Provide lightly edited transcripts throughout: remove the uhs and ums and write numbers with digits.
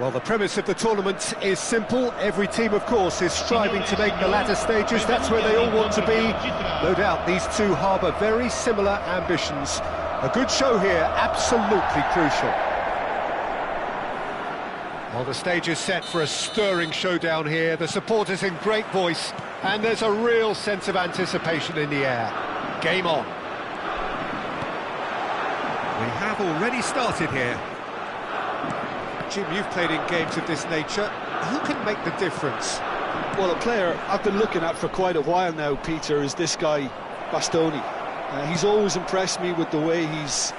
Well, the premise of the tournament is simple. Every team, of course, is striving to make the latter stages. That's where they all want to be. No doubt these two harbour very similar ambitions. A good show here, absolutely crucial. Well, the stage is set for a stirring showdown here. The supporters in great voice, and there's a real sense of anticipation in the air. Game on. We have already started here. Jim, you've played in games of this nature. Who can make the difference? Well, a player I've been looking at for quite a while now, Peter, is this guy, Bastoni. He's always impressed me with the way he's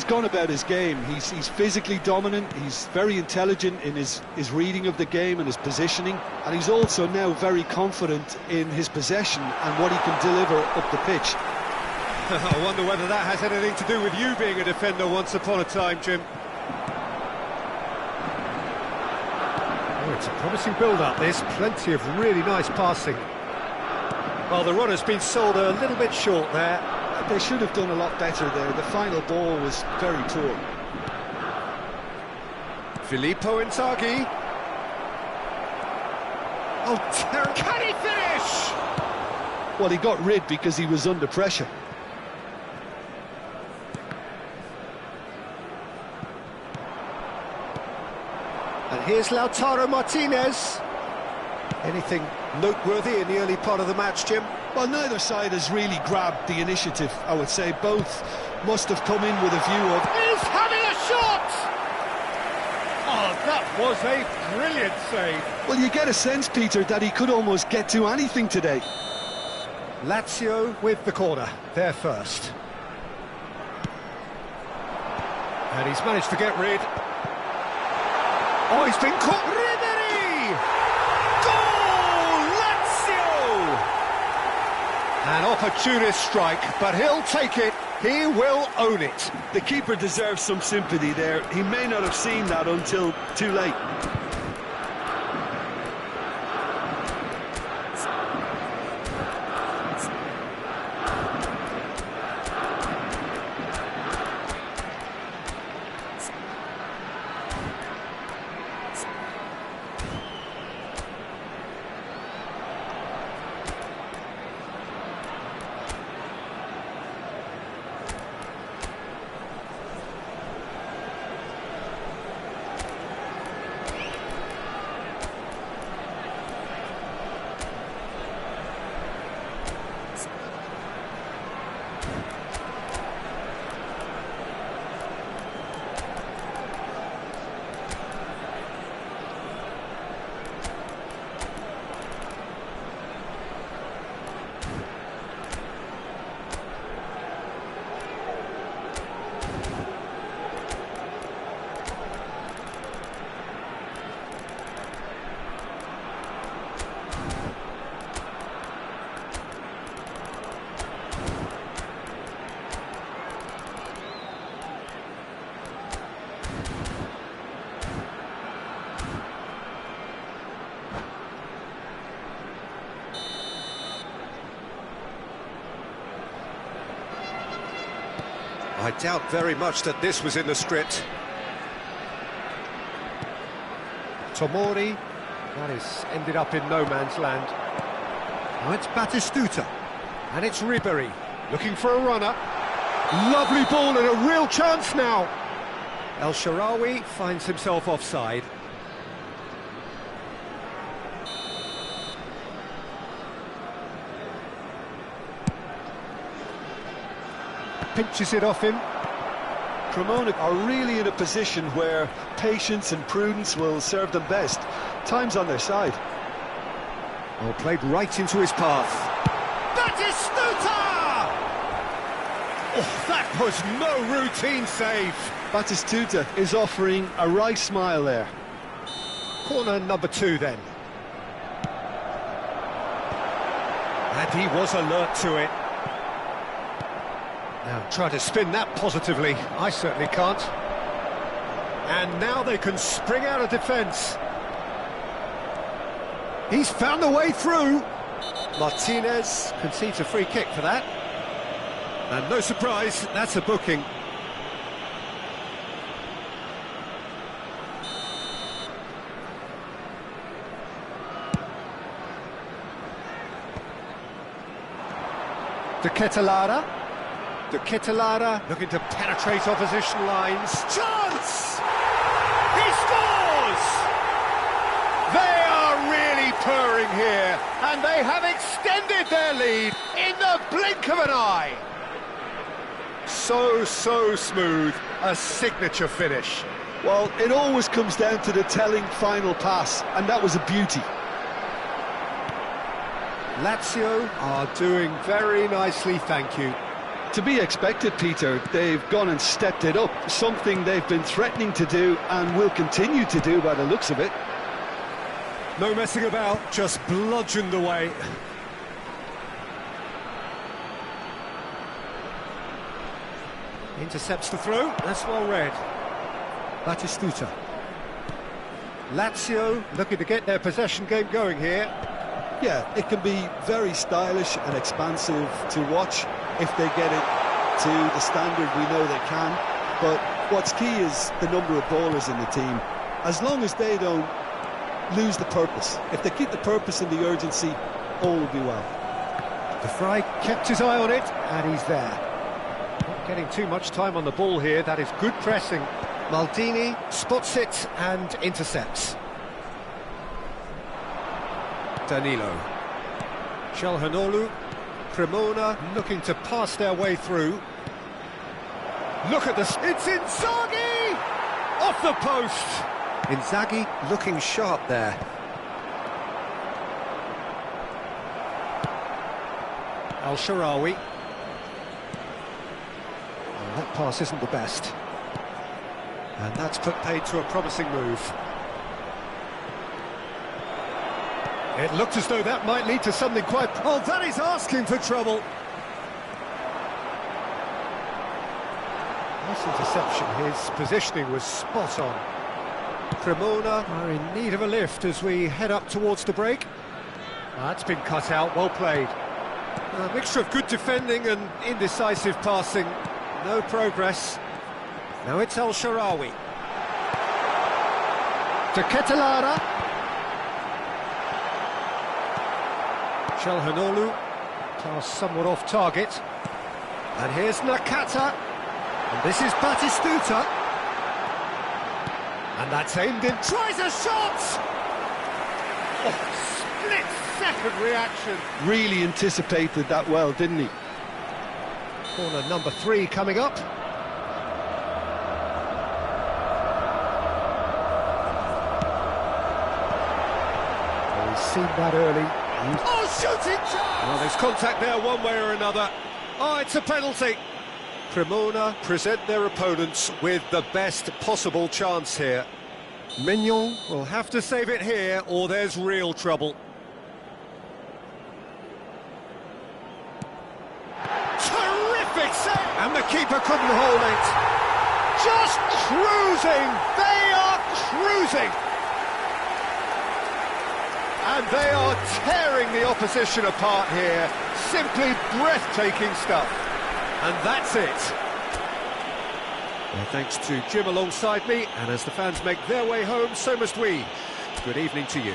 gone about his game. He's physically dominant, he's very intelligent in his reading of the game and his positioning, and he's also now very confident in his possession and what he can deliver up the pitch. I wonder whether that has anything to do with you being a defender once upon a time, Jim. Oh, it's a promising build-up, this. Plenty of really nice passing. Well, the runner's been sold a little bit short there. They should have done a lot better there. The final ball was very poor. Filippo Inzaghi. Oh, terrible. Can he finish? Well, he got rid because he was under pressure. And here's Lautaro Martinez. Anything noteworthy in the early part of the match, Jim? Well, neither side has really grabbed the initiative, I would say. Both must have come in with a view of... He's having a shot! Oh, that was a brilliant save. Well, you get a sense, Peter, that he could almost get to anything today. Lazio with the corner, there first. And he's managed to get rid. Oh, he's been caught. Ribery! Goal! Lazio! An opportunist strike, but he'll take it. He will own it. The keeper deserves some sympathy there. He may not have seen that until too late. I doubt very much that this was in the script. Tomori, that is ended up in no man's land. Now it's Batistuta, and it's Ribery, looking for a runner. Lovely ball and a real chance now. El Shaarawy finds himself offside. Pinches it off him. Cremona are really in a position where patience and prudence will serve them best. Time's on their side. Well, played right into his path. Batistuta! Oh, that was no routine save. Batistuta is offering a right smile there. Corner number 2 then. And he was alert to it. Now, try to spin that positively. I certainly can't. And now they can spring out of defence. He's found a way through. Martinez concedes a free kick for that. And no surprise, that's a booking. De Ketelaere. De Ketelaere looking to penetrate opposition lines. Chance! He scores! They are really purring here, and they have extended their lead in the blink of an eye. So smooth, a signature finish. Well, it always comes down to the telling final pass, and that was a beauty. Lazio are doing very nicely, thank you. To be expected, Peter. They've gone and stepped it up, something they've been threatening to do and will continue to do by the looks of it. No messing about, just bludgeoned away. Intercepts the throw, that's well read. Batistuta. Lazio looking to get their possession game going here. Yeah, it can be very stylish and expansive to watch if they get it to the standard we know they can. But what's key is the number of ballers in the team. As long as they don't lose the purpose, if they keep the purpose and the urgency, all will be well. De Vrij kept his eye on it, and he's there. Not getting too much time on the ball here, that is good pressing. Maldini spots it and intercepts. Danilo. Calhanoglu. Cremona looking to pass their way through. Look at this, it's Inzaghi! Off the post! Inzaghi looking sharp there. Al-Shaarawy. Well, that pass isn't the best. And that's put paid to a promising move. It looked as though that might lead to something quite... Oh, that is asking for trouble. Nice interception, his positioning was spot on. Cremona are in need of a lift as we head up towards the break. That's been cut out, well played. A mixture of good defending and indecisive passing. No progress. Now it's Al-Shaarawy. De Ketelaere. Calhanoglu. Pass somewhat off target. And here's Nakata. And this is Batistuta. And that's aimed in. Tries a shot! Oh, split-second reaction. Really anticipated that well, didn't he? Corner number 3 coming up. Oh, he's seen that early. Oh, shooting chance! Well, there's contact there one way or another. Oh, it's a penalty. Cremona present their opponents with the best possible chance here. Mignon will have to save it here or there's real trouble. Terrific save! And the keeper couldn't hold it. Just cruising! They are cruising! And they are tearing the opposition apart here. Simply breathtaking stuff. And that's it. Well, thanks to Jim alongside me, and as the fans make their way home, so must we. Good evening to you.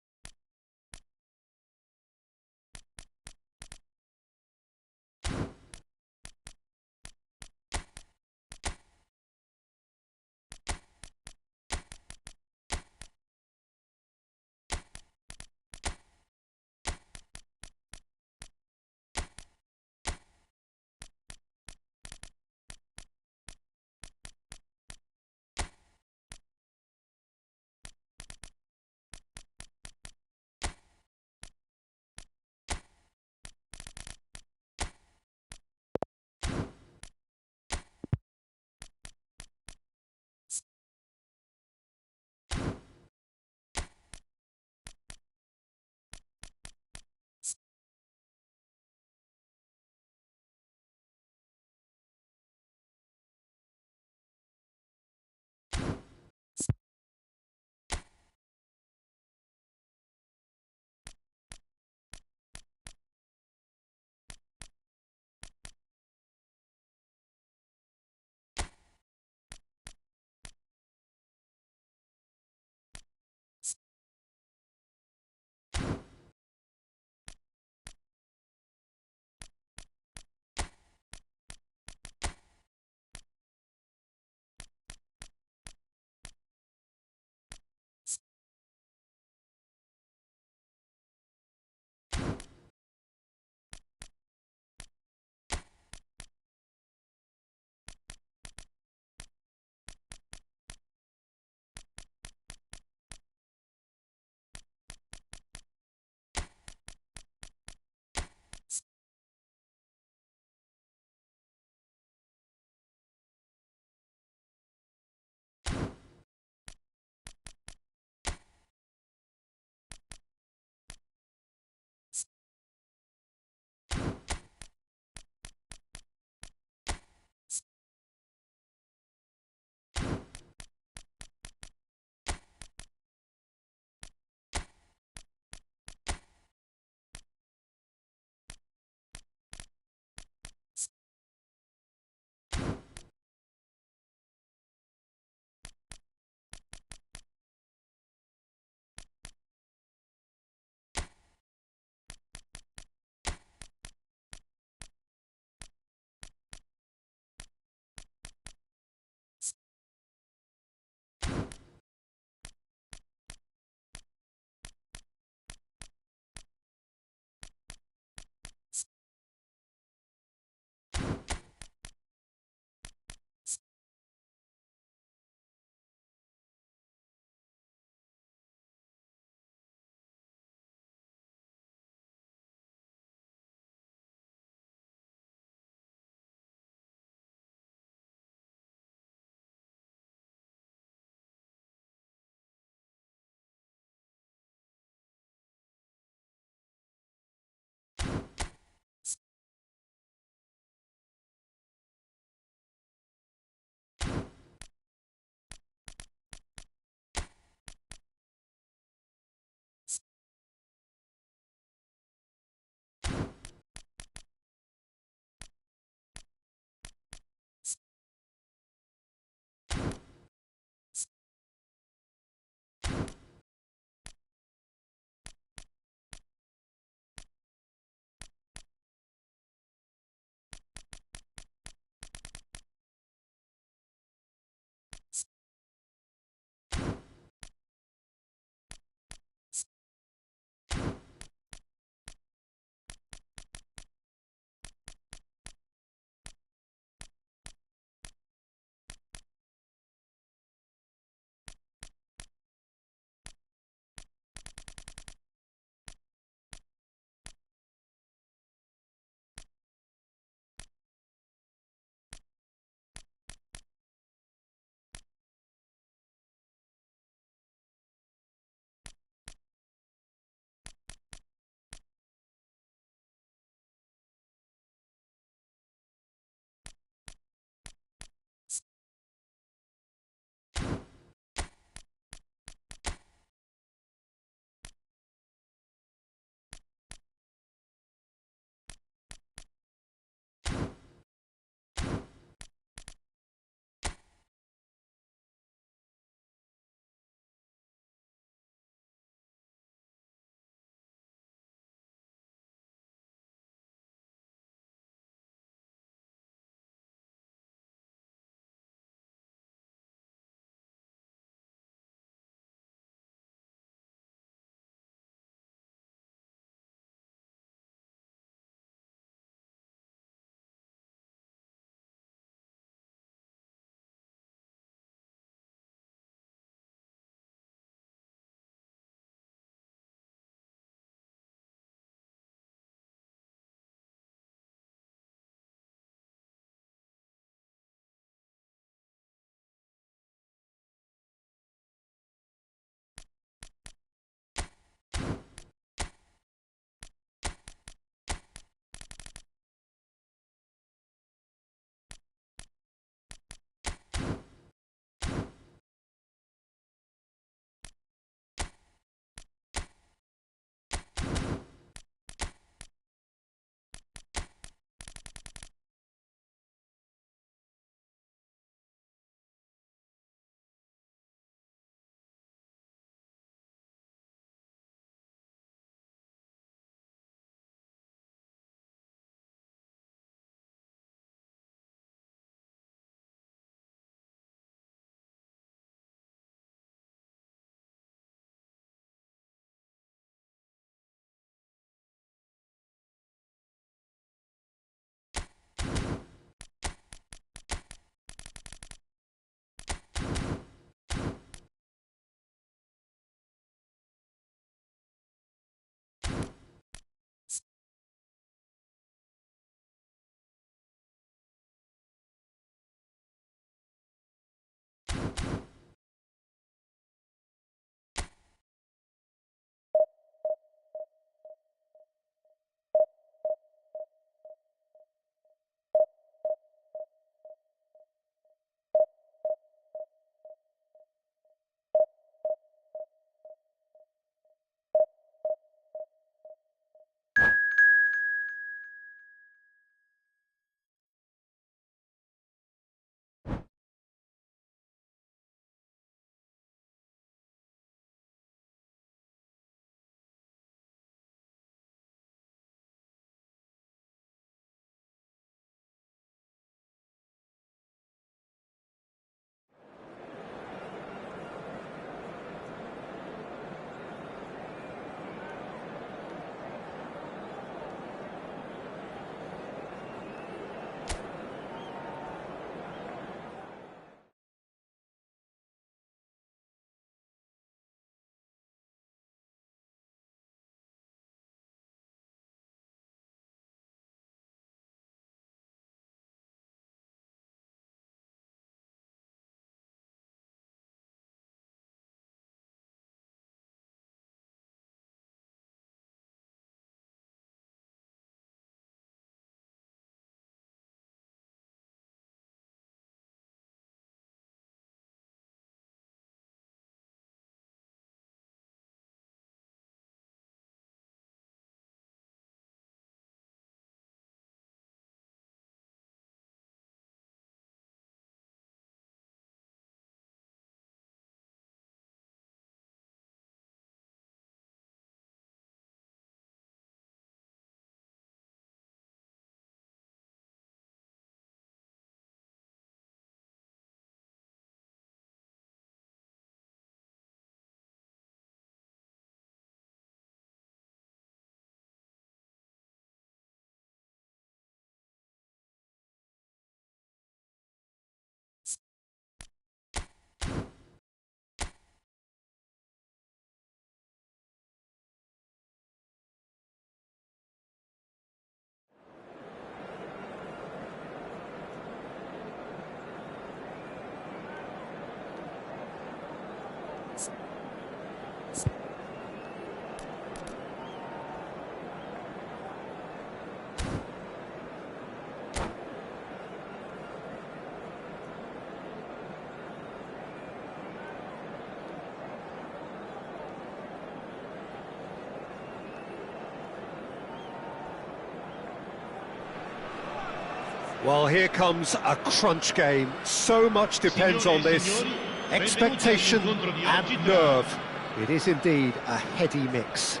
Well, here comes a crunch game. So much depends on this. Expectation and nerve. It is indeed a heady mix.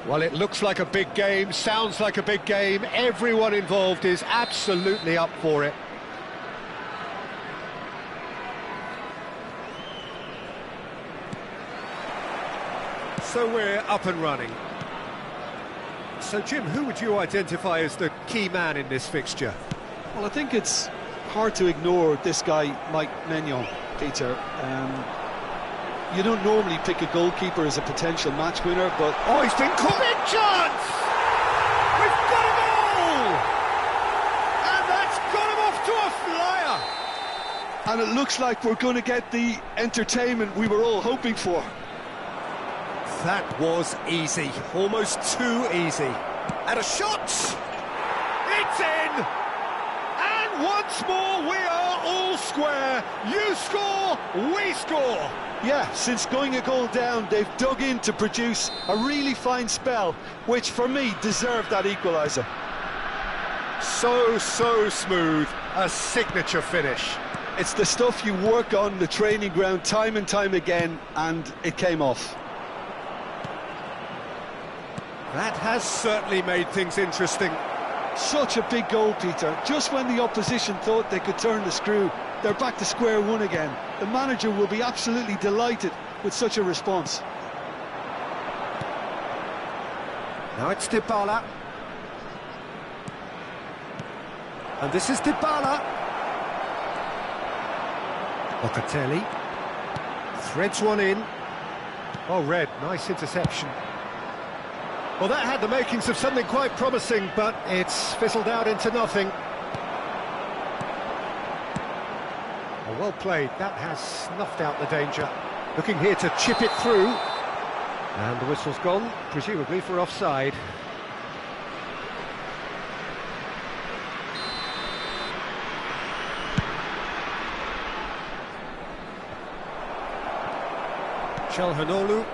Well, it looks like a big game, sounds like a big game. Everyone involved is absolutely up for it. So we're up and running. So, Jim, who would you identify as the key man in this fixture? Well, I think it's hard to ignore this guy, Mike Maignan, Peter. You don't normally pick a goalkeeper as a potential match winner, but... Oh, he's been caught! Big chance! We've got a goal! And that's got him off to a flyer! And it looks like we're going to get the entertainment we were all hoping for. That was easy, almost too easy. And a shot! It's in! And once more we are all square. You score, we score! Yeah, since going a goal down, they've dug in to produce a really fine spell, which for me deserved that equaliser. So smooth, a signature finish. It's the stuff you work on the training ground time and time again, and it came off. That has certainly made things interesting. Such a big goal, Peter. Just when the opposition thought they could turn the screw, they're back to square one again. The manager will be absolutely delighted with such a response. Now it's Dybala. And this is Dybala. Locatelli. Threads one in. Oh, Red, nice interception. Well, that had the makings of something quite promising, but it's fizzled out into nothing. Oh, well played. That has snuffed out the danger. Looking here to chip it through. And the whistle's gone, presumably for offside. Çalhanoğlu.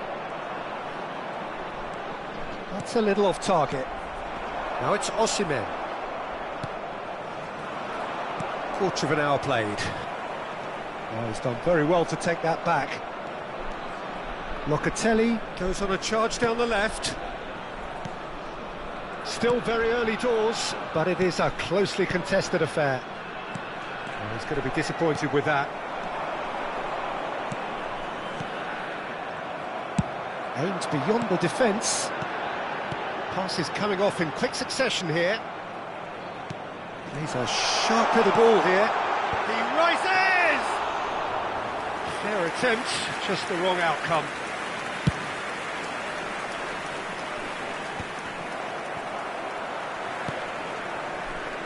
That's a little off target. Now it's Osimhen. Quarter of an hour played. Well, he's done very well to take that back. Locatelli goes on a charge down the left. Still very early doors, but it is a closely contested affair. Well, he's going to be disappointed with that. Aimed beyond the defence. Passes coming off in quick succession here. Plays a sharp little ball here. He rises! Fair attempt, just the wrong outcome.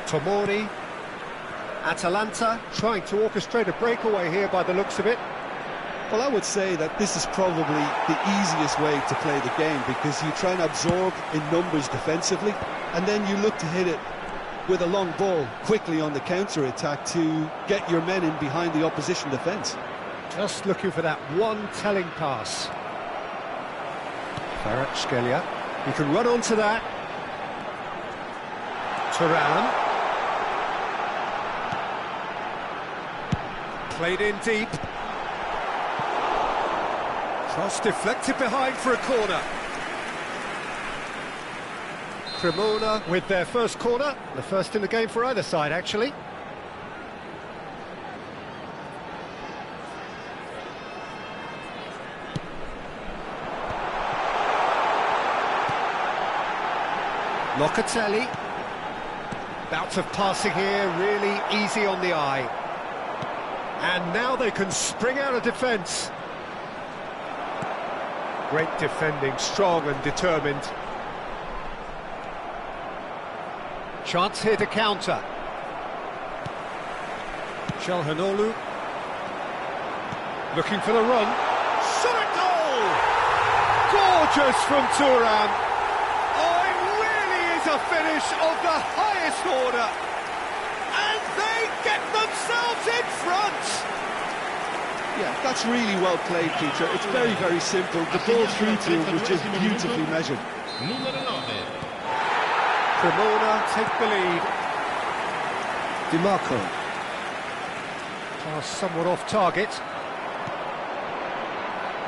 Tomori. Atalanta trying to orchestrate a breakaway here by the looks of it. Well, I would say that this is probably the easiest way to play the game, because you try and absorb in numbers defensively, and then you look to hit it with a long ball quickly on the counter-attack to get your men in behind the opposition defence. Just looking for that one telling pass. Kvaratskhelia, he can run onto that. Thuram. Played in deep. Cross deflected behind for a corner. Cremona with their first corner, the first in the game for either side, actually. Locatelli. Bouts of passing here, really easy on the eye. And now they can spring out of defence. Great defending, strong and determined. Chance here to counter. Çalhanoğlu. Looking for the run. Shot at goal! Gorgeous from Thuram. Oh, it really is a finish of the highest order. And they get themselves in front. Yeah, that's really well played, Peter. It's very, very simple. The ball through to him was just beautifully measured. Cremona take the lead. DiMarco. Pass somewhat off target.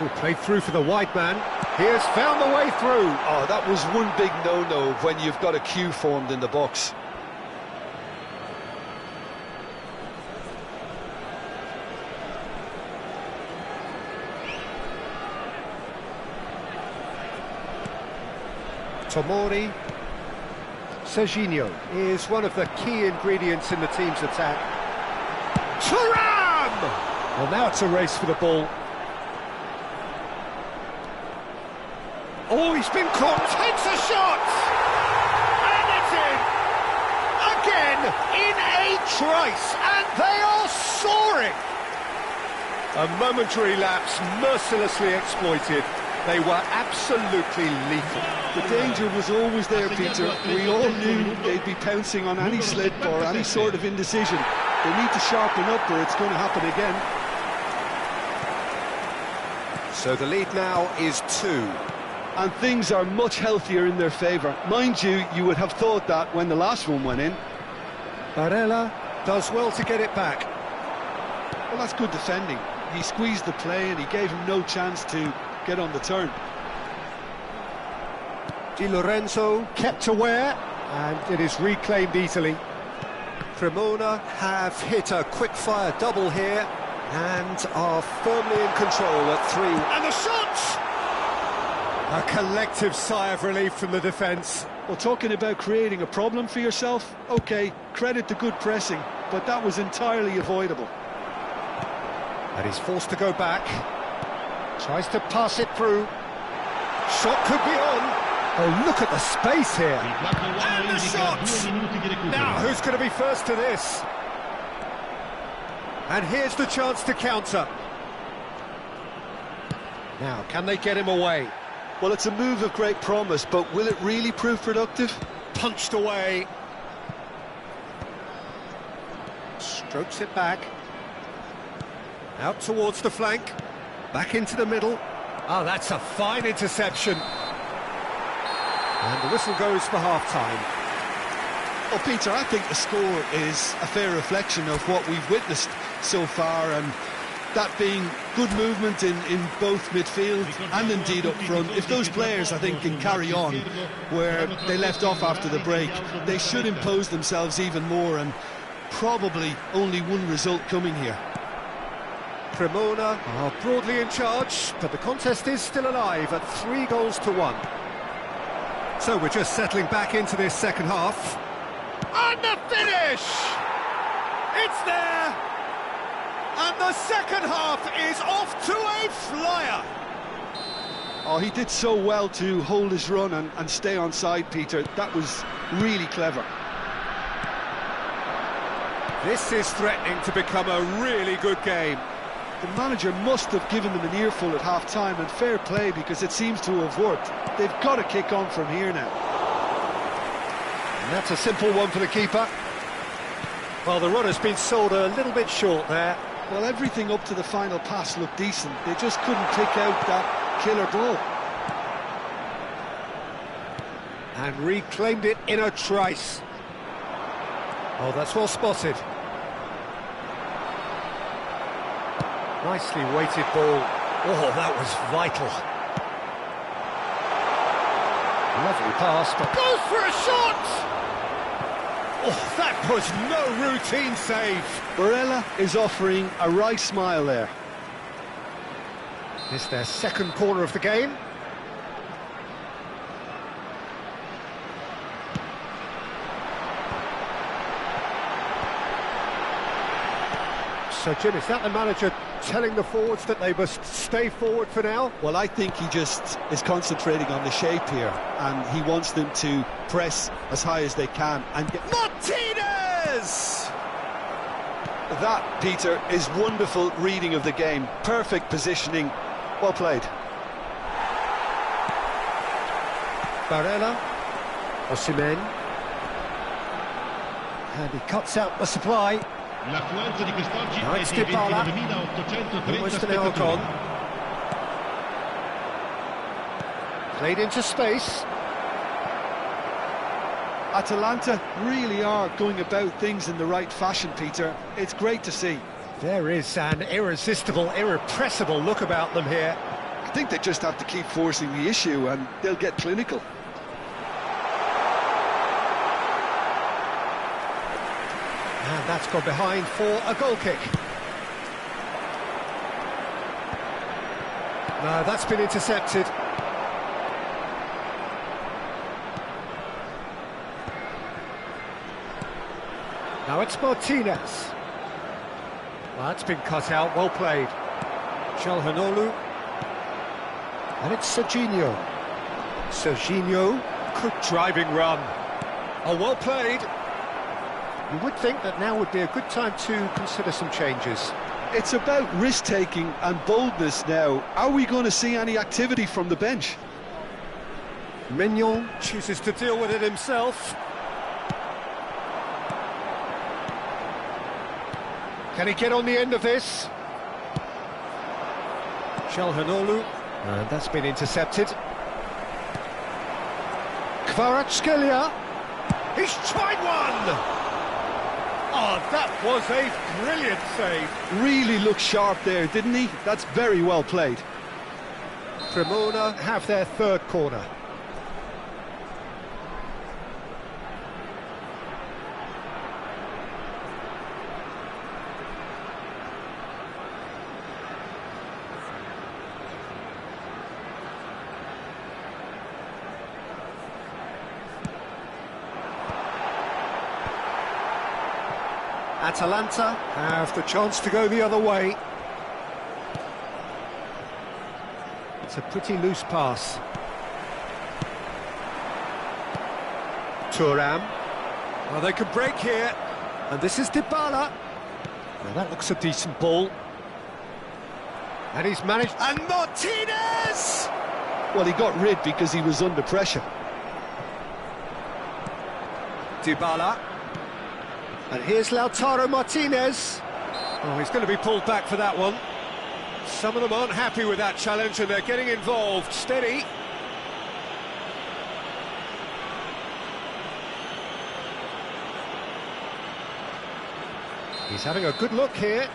Oh, played through for the wide man. He has found the way through. Oh, that was one big no-no when you've got a queue formed in the box. Tomori. Serginho is one of the key ingredients in the team's attack. Thuram! Well, now it's a race for the ball. Oh, he's been caught, takes a shot! And it's in! Again, in a trice, and they are soaring! A momentary lapse, mercilessly exploited. They were absolutely lethal. The danger was always there, Peter. We all knew they'd be pouncing on any slip or any sort of indecision. They need to sharpen up or it's going to happen again. So the lead now is 2. And things are much healthier in their favour. Mind you, you would have thought that when the last one went in. Barella does well to get it back. Well, that's good defending. He squeezed the play and he gave him no chance to get on the turn. Di Lorenzo kept aware, and it is reclaimed easily. Cremona have hit a quick-fire double here and are firmly in control at 3. And the shot! A collective sigh of relief from the defence. Well, talking about creating a problem for yourself, OK, credit to good pressing, but that was entirely avoidable. And he's forced to go back. Tries to pass it through. Shot could be on. Oh, look at the space here. And the shot! Now, who's going to be first to this? And here's the chance to counter. Now, can they get him away? Well, it's a move of great promise, but will it really prove productive? Punched away. Strokes it back. Out towards the flank. Back into the middle. Oh, that's a fine interception. And the whistle goes for half-time. Well, Peter, I think the score is a fair reflection of what we've witnessed so far, and that being good movement in both midfield and indeed up front. If those players, I think, can carry on where they left off after the break, they should impose themselves even more, and probably only one result coming here. Cremona are broadly in charge, but the contest is still alive at 3-1. So we're just settling back into this second half. And the finish! It's there! And the second half is off to a flyer! Oh, he did so well to hold his run and stay on side, Peter. That was really clever. This is threatening to become a really good game. The manager must have given them an earful at half-time, and fair play because it seems to have worked. They've got to kick on from here now. And that's a simple one for the keeper. Well, the run has been sold a little bit short there. Well, everything up to the final pass looked decent. They just couldn't pick out that killer ball. And reclaimed it in a trice. Oh, that's well spotted. Nicely weighted ball. Oh, that was vital. Lovely pass, but goes for a shot! Oh, that was no routine save. Barella is offering a right smile there. It's their second corner of the game. So, Jim, is that the manager telling the forwards that they must stay forward for now? Well, I think he just is concentrating on the shape here, and he wants them to press as high as they can and get... Martinez! That, Peter, is wonderful reading of the game. Perfect positioning. Well played. Barella. Osimhen. And he cuts out the supply. L'affluenza di quest'oggi Now è it's di Dybala. 29.830 Almost an hour spettatori. gone. Played into space. Atalanta really are going about things in the right fashion, Peter. It's great to see. There is an irresistible, irrepressible look about them here. I think they just have to keep forcing the issue and they'll get clinical. And that's gone behind for a goal kick. No, that's been intercepted. Now it's Martinez. Well, that's been cut out, well played. Çalhanoğlu. And it's Serginho. Serginho, good driving run. Oh, well played. You would think that now would be a good time to consider some changes. It's about risk-taking and boldness now. Are we going to see any activity from the bench? Mignon chooses to deal with it himself. Can he get on the end of this? Çalhanoğlu, and that's been intercepted. Kvaratskhelia, he's tried one! Oh, that was a brilliant save. Really looked sharp there, didn't he? That's very well played. Cremona have their third corner. Atalanta have the chance to go the other way. It's a pretty loose pass. Thuram. Well, they could break here. And this is Dybala. Now that looks a decent ball. And he's managed... And Martinez! Well, he got rid because he was under pressure. Dybala. And here's Lautaro Martinez. Oh, he's going to be pulled back for that one. Some of them aren't happy with that challenge and they're getting involved. Steady. He's having a good look here.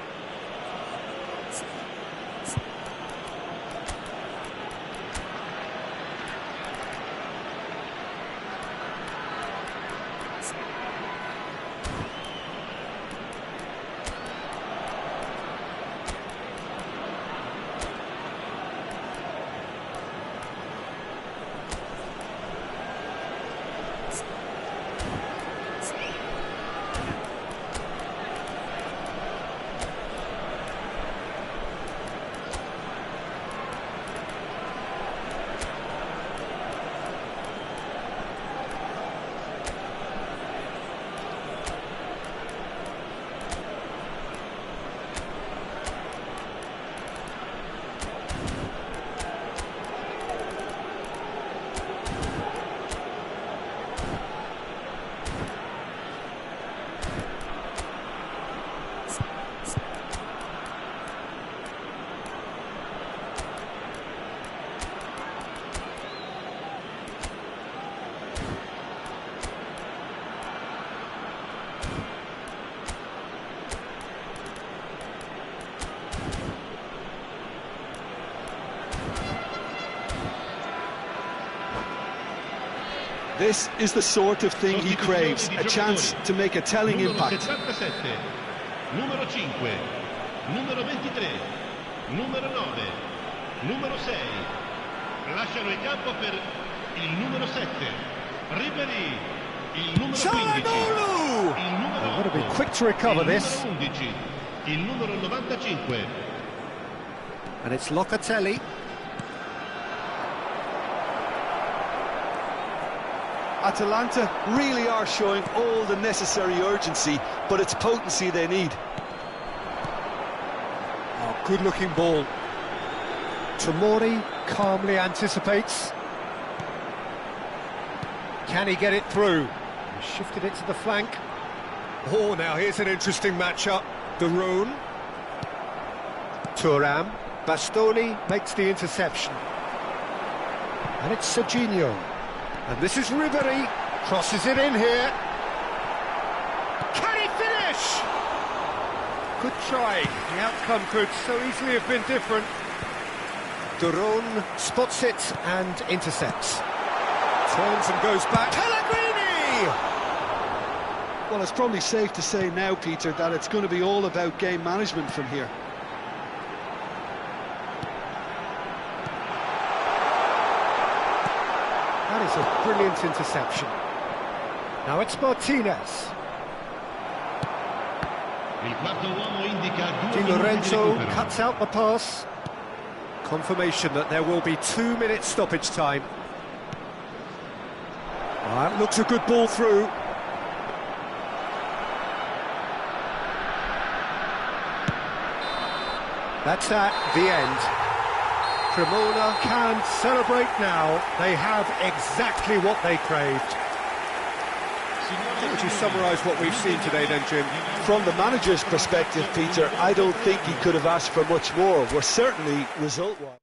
This is the sort of thing he craves, a chance to make a telling impact. 77, numero 5, numero 23, numero 9, numero 6. Lasciano il campo per il numero 7, Ribery, il numero 15, il numero 8, got to be quick to recover this. il numero 11, il numero 95. And it's Locatelli. Atalanta really are showing all the necessary urgency, but it's potency they need. Oh, good-looking ball. Tomori calmly anticipates. Can he get it through? He shifted it to the flank. Oh, now here's an interesting matchup. Darun. Thuram. Bastoni makes the interception. And it's Serginho. And this is Ribery. Crosses it in here. Can he finish? Good try. The outcome could so easily have been different. Duron spots it and intercepts. Turns and goes back. Pellegrini! Well, it's probably safe to say now, Peter, that it's going to be all about game management from here. That is a brilliant interception. Now it's Martinez. Il quarto uomo indica 2 Di minuti di Lorenzo recupero. cuts out the pass. Confirmation that there will be 2 minutes stoppage time. That looks a good ball through. That's at the end. Cremona can celebrate now. They have exactly what they craved. How would you summarise what we've seen today then, Jim? From the manager's perspective, Peter, I don't think he could have asked for much more. We're certainly result-wise.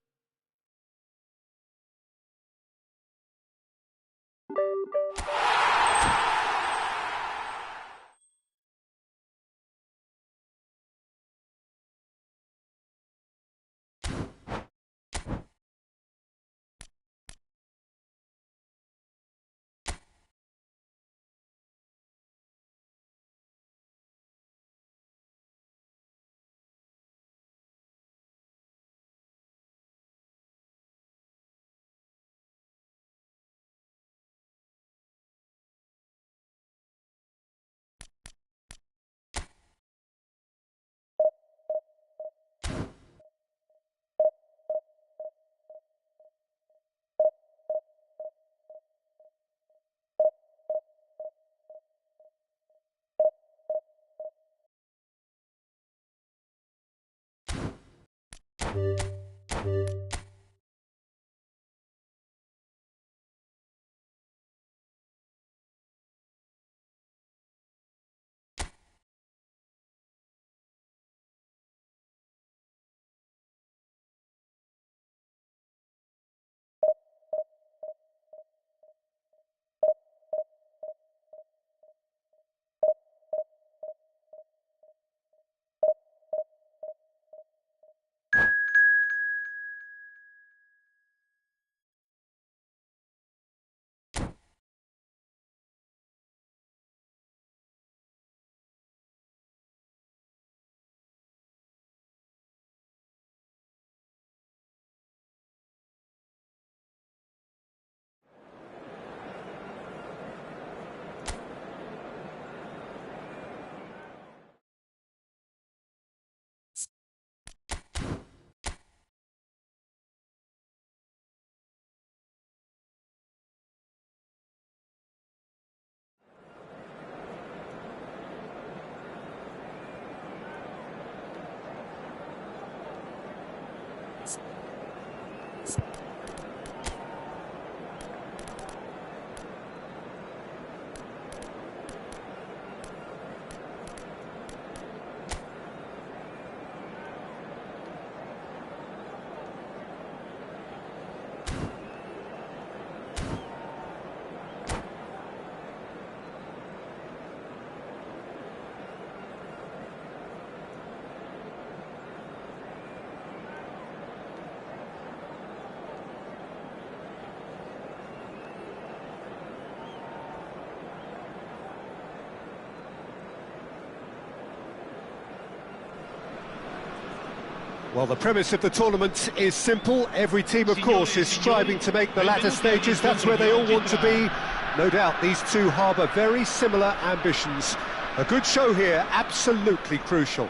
Well, the premise of the tournament is simple. Every team, of course, is striving to make the latter stages. That's where they all want to be. No doubt these two harbour very similar ambitions. A good show here, absolutely crucial.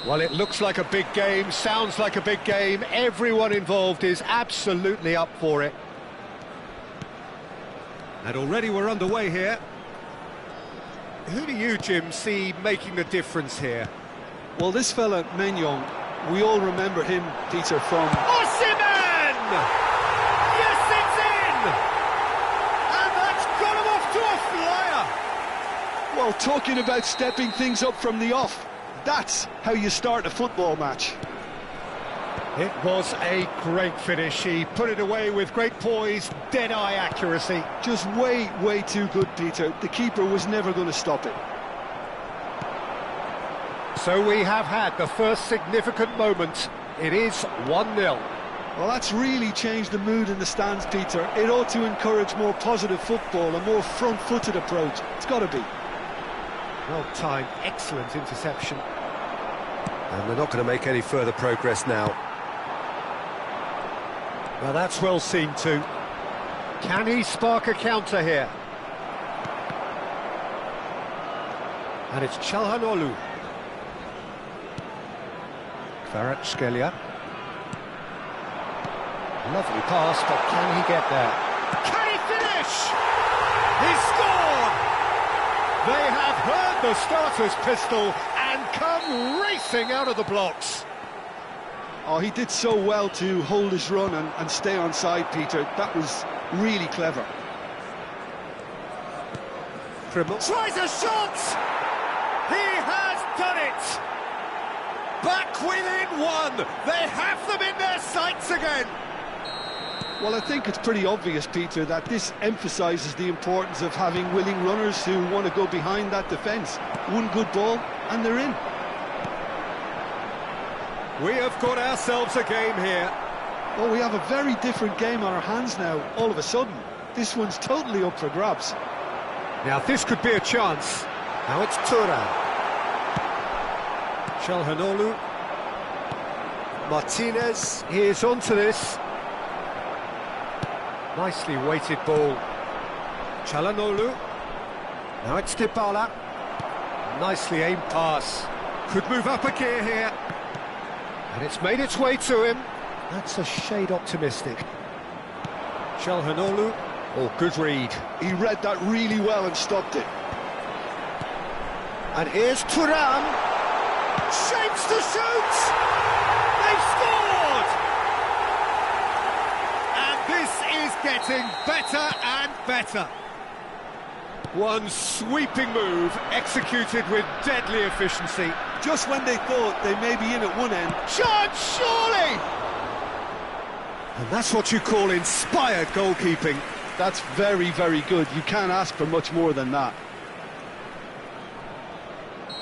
Well, it looks like a big game, sounds like a big game. Everyone involved is absolutely up for it. And already we're underway here. Who do you, Jim, see making the difference here? Well, this fella, Maignan, we all remember him, Peter, from... Osimhen! Yes, it's in! And that's got him off to a flyer! Well, talking about stepping things up from the off, that's how you start a football match. It was a great finish. He put it away with great poise, dead-eye accuracy. Just way too good, Peter. The keeper was never going to stop it. So we have had the first significant moment. It is 1-0. Well, that's really changed the mood in the stands, Peter. It ought to encourage more positive football, a more front-footed approach. It's got to be. Well timed, excellent interception. And they're not going to make any further progress now. Well, that's well seen too. Can he spark a counter here? And it's Çalhanoğlu. Kvaratskhelia. Lovely pass, but can he get there? Can he finish? He scored! They have heard the starter's pistol and come racing out of the blocks. Oh, he did so well to hold his run and stay on side, Peter. That was really clever. Tries a shot! He has done it! Back within one! They have them in their sights again! Well, I think it's pretty obvious, Peter, that this emphasises the importance of having willing runners who want to go behind that defence. One good ball, and they're in. We have got ourselves a game here. Oh, we have a very different game on our hands now, all of a sudden. This one's totally up for grabs. Now, this could be a chance. Now it's Thuram. Çalhanoğlu. Martinez, he is onto this. Nicely weighted ball. Çalhanoğlu. Now it's Dybala. Nicely aimed pass. Could move up a gear here. And it's made its way to him. That's a shade optimistic. Çalhanoğlu. Oh, good read. He read that really well and stopped it. And here's Thuram. Shapes to shoot! They've scored! And this is getting better and better. One sweeping move, executed with deadly efficiency. Just when they thought they may be in at one end. Chance, surely! And that's what you call inspired goalkeeping. That's very good. You can't ask for much more than that.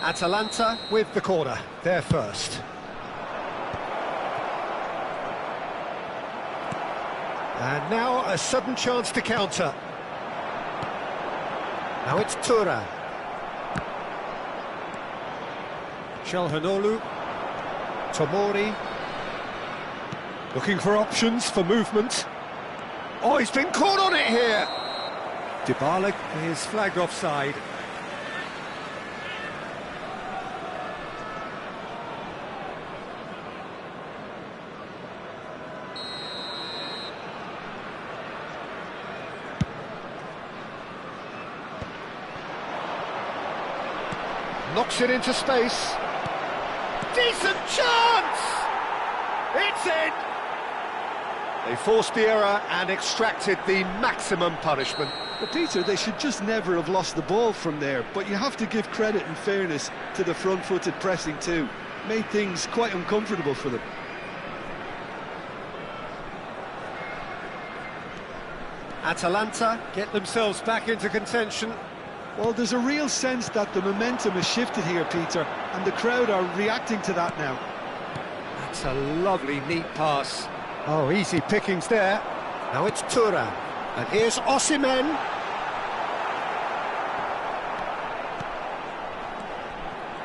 Atalanta with the corner, they're first. And now a sudden chance to counter. Now it's Thuram. Çalhanoğlu. Tomori. Looking for options for movement. Oh, he's been caught on it here! Dybala is flagged offside. Knocks it into space. Decent chance! It's in! They forced the error and extracted the maximum punishment. But Peter, they should just never have lost the ball from there, but you have to give credit and fairness to the front-footed pressing too. Made things quite uncomfortable for them. Atalanta get themselves back into contention. Well, there's a real sense that the momentum has shifted here, Peter, and the crowd are reacting to that now. That's a lovely, neat pass. Oh, easy pickings there. Now it's Thuram. And here's Osimhen.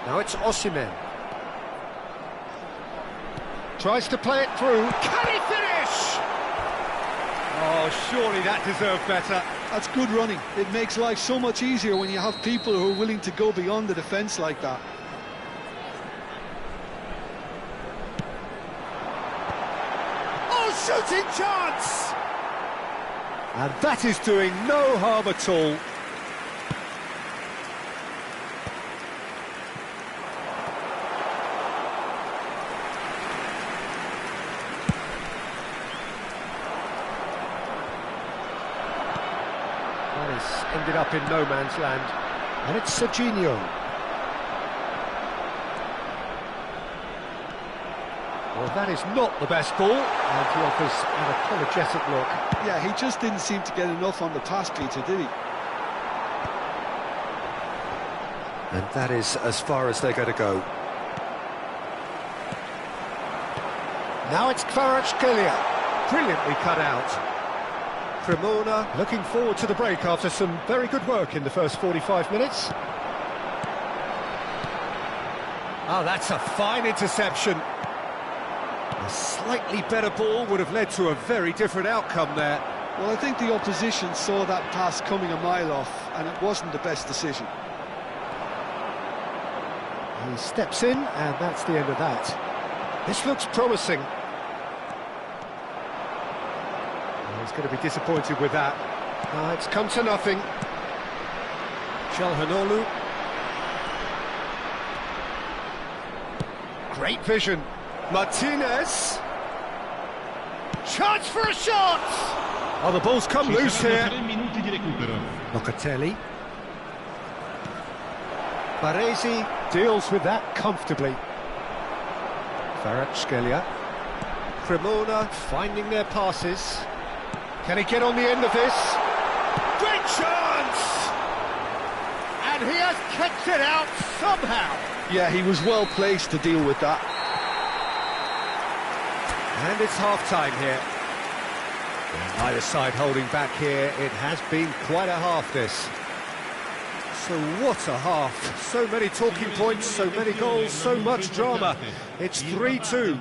Now it's Osimhen. Tries to play it through. Can he finish? Oh, surely that deserved better. That's good running. It makes life so much easier when you have people who are willing to go beyond the defence like that. Shooting chance! And that is doing no harm at all. That has ended up in no man's land. And it's Serginho. Well, that is not the best ball, and he offers an apologetic look. Yeah, he just didn't seem to get enough on the pass, Peter, did he? And that is as far as they're going to go. Now it's Kvaratskhelia, brilliantly cut out. Cremona looking forward to the break after some very good work in the first 45 minutes. Oh, that's a fine interception. A slightly better ball would have led to a very different outcome there. Well, I think the opposition saw that pass coming a mile off, and it wasn't the best decision. He steps in, and that's the end of that. This looks promising. He's going to be disappointed with that. It's come to nothing. Çalhanoğlu. Great vision. Martinez. Chance for a shot! Oh, the ball's come loose here. Locatelli. Baresi deals with that comfortably. Kvaratskhelia. Cremona finding their passes. Can he get on the end of this? Great chance! And he has kept it out somehow. Yeah, he was well placed to deal with that. And it's half-time here. Either side holding back here. It has been quite a half, this. So what a half. So many talking points, so many goals, so much drama. It's 3-2.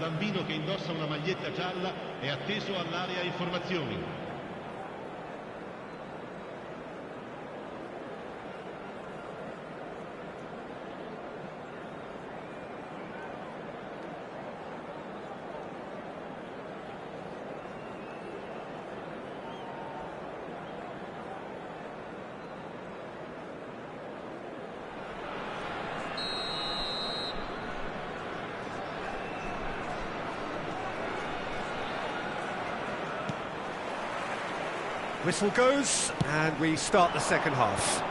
Whistle goes, and we start the second half.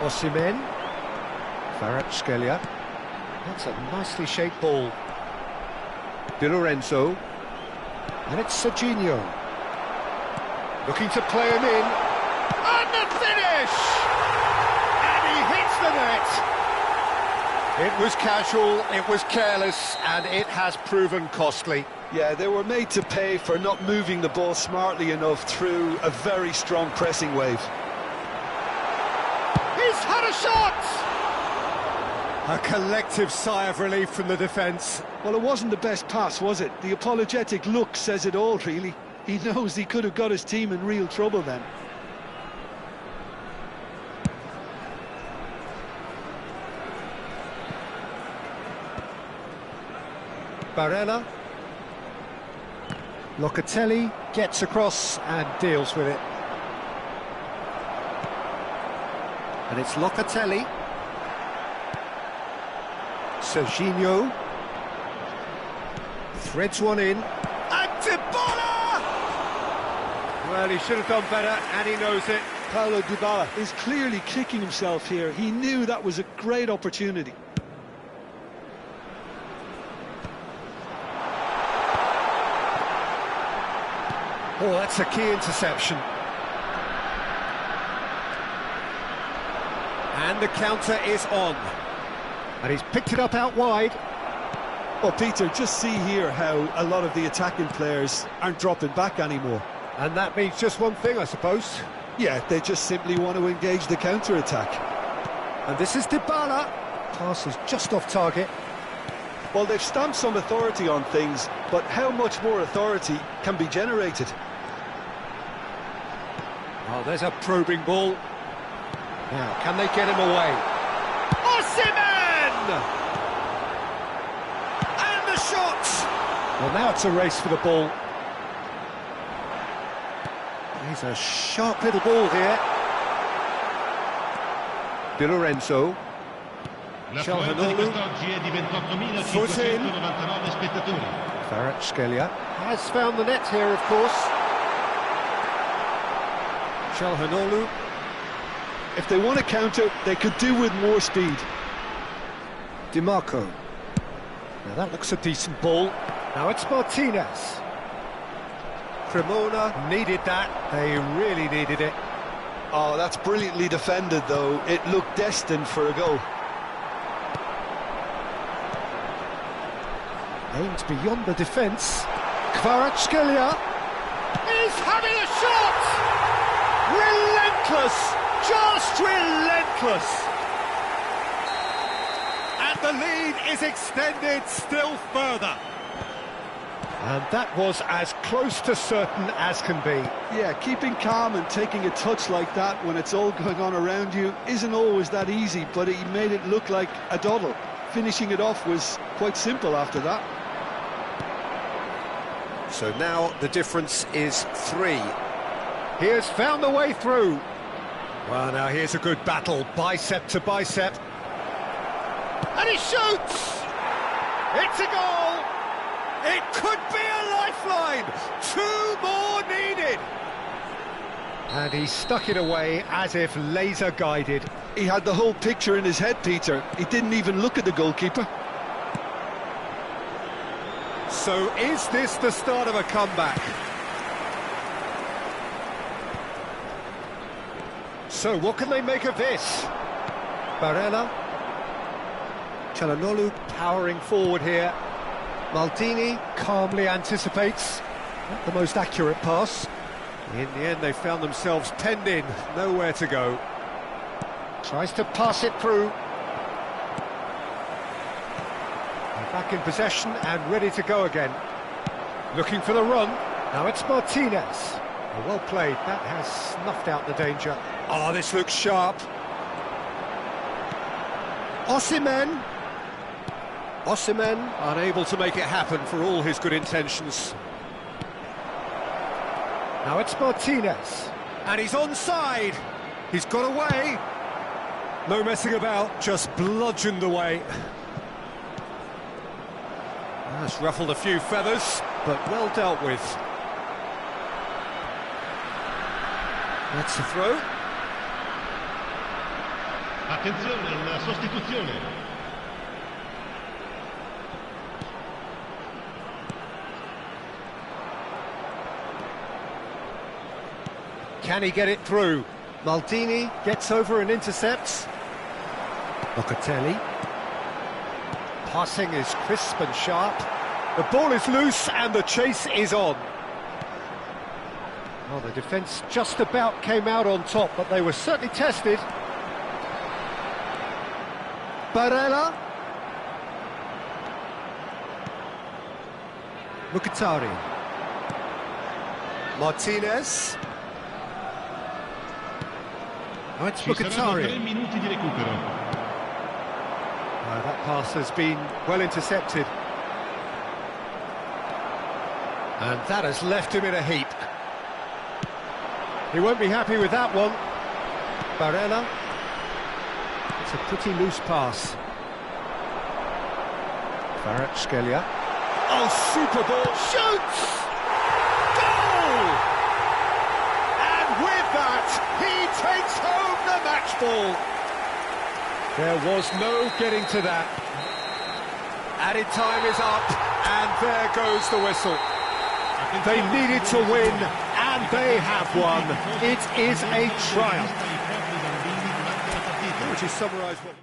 Osimhen. Kvaratskhelia. That's a nicely shaped ball. Di Lorenzo. And it's Serginho. Looking to play him in. And the finish! And he hits the net! It was casual, it was careless, and it has proven costly. Yeah, they were made to pay for not moving the ball smartly enough through a very strong pressing wave. He's had a shot! A collective sigh of relief from the defence. Well, it wasn't the best pass, was it? The apologetic look says it all, really. He knows he could have got his team in real trouble then. Barella. Locatelli gets across and deals with it. And it's Locatelli. Serginho. Threads one in. And Dybala! Well, he should have done better, and he knows it. Paulo Dybala is clearly kicking himself here. He knew that was a great opportunity. Oh, that's a key interception. And the counter is on. And he's picked it up out wide. Well, Peter, just see here how a lot of the attacking players aren't dropping back anymore. And that means just one thing, I suppose. Yeah, they just simply want to engage the counter-attack. And this is Dybala. Pass is just off target. Well, they've stamped some authority on things, but how much more authority can be generated? Oh, there's a probing ball. Now, can they get him away? Osimhen! And the shot! Well, now it's a race for the ball. He's a sharp little ball here. Di Lorenzo. Çalhanoğlu. Foot in. Kvaratskhelia has found the net here, of course. Çalhanoğlu. If they want to counter, they could do with more speed. DiMarco. Now that looks a decent ball. Now it's Martinez. Cremona needed that. They really needed it. Oh, that's brilliantly defended, though. It looked destined for a goal. Aimed beyond the defence. Kvaratskhelia is having a shot! Relentless! Just relentless! And the lead is extended still further. And that was as close to certain as can be. Yeah, keeping calm and taking a touch like that when it's all going on around you isn't always that easy, but he made it look like a doddle. Finishing it off was quite simple after that. So now the difference is 3. He has found the way through. Well, now here's a good battle, bicep to bicep. And he shoots! It's a goal! It could be a lifeline! 2 more needed! And he stuck it away as if laser guided. He had the whole picture in his head, Peter. He didn't even look at the goalkeeper. So is this the start of a comeback? So what can they make of this? Barella. Çalhanoğlu powering forward here. Maldini calmly anticipates. Not the most accurate pass. In the end, they found themselves penned in, nowhere to go. Tries to pass it through. They're back in possession and ready to go again. Looking for the run. Now it's Martinez. Well played. That has snuffed out the danger. Oh, this looks sharp. Osimhen. Osimhen unable to make it happen for all his good intentions. Now it's Martinez. And he's onside. He's got away. No messing about, just bludgeoned away. That's ruffled a few feathers, but well dealt with. That's a throw. Attenzione alla sostituzione. Can he get it through? Maldini gets over and intercepts. Locatelli. Passing is crisp and sharp. The ball is loose and the chase is on. Well, the defence just about came out on top, but they were certainly tested. Barella. Mkhitaryan. Martinez. Oh, it's Ci saranno 3 Mkhitaryan. minuti di recupero. That pass has been well intercepted. And that has left him in a heap. He won't be happy with that one. Barella. It's a pretty loose pass. Kvaratskhelia. Oh, super ball. Shoots! Goal! And with that, he takes home the match ball. There was no getting to that. Added time is up, and there goes the whistle. They needed to win, and they have won. It is a triumph. Would you summarise what...